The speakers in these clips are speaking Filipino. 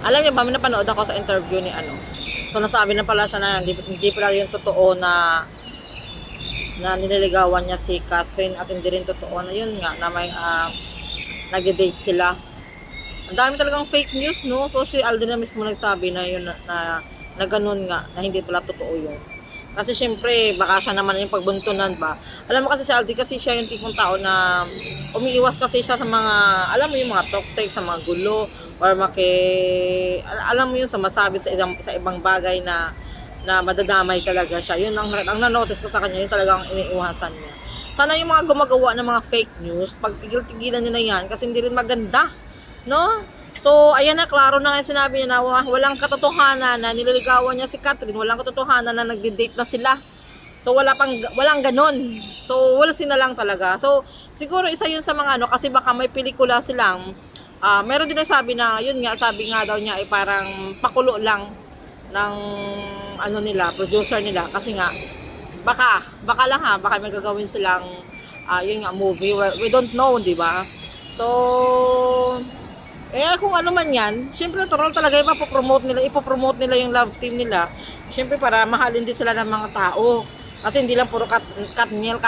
Alam niyo ba, may napanood ako sa interview ni ano. So nasabi na pala siya na hindi pala yung totoo na nililigawan niya si Catherine at hindi rin totoo na yun nga na may nag-date sila. Ang dami talagang fake news, no? So si Alden na mismo nagsabi na yun na ganun nga, na hindi pala totoo yun. Kasi syempre, baka siya naman yung pagbuntunan ba. Alam mo kasi si Alden kasi siya yung tipong tao na umiiwas kasi siya sa mga, alam mo yung mga toxic, sa mga gulo, or alam mo yung sumasabi sa ibang bagay na madadamay talaga siya. Yun ang na-notice ko sa kanya, yun talagang iniiwasan niya. Sana yung mga gumagawa ng mga fake news, pag tigil-tigilan nyo na yan, kasi hindi rin maganda, no? So, ayan na, klaro na nga sinabi niya na walang katotohanan na nililigawan niya si Catherine, walang katotohanan na nagde-date na sila. So, walang ganun. So, wala sila lang talaga. So, siguro isa yun sa mga ano, kasi baka may pelikula silang, meron din sabi na, yun nga, sabi nga daw niya ay parang pakulo lang ng ano nila, producer nila, kasi nga, baka lang ha, baka may gagawin silang, yun nga, movie, we don't know, di ba? So, kung ano man yan, syempre natural talaga ipopromote nila yung love team nila. Syempre para mahalin din sila ng mga tao. Kasi hindi lang puro Katniel,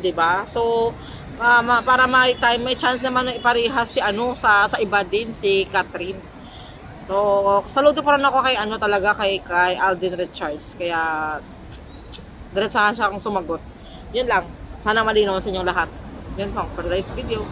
di ba? So, para may chance naman na iparehas si ano sa iba din, si Catherine. So, saludo pa rin ako kay ano talaga, kay Alden Richards. Kaya, diretsahan siya akong sumagot. Yan lang. Sana malinaw sa inyong lahat. Yan po, for today's video.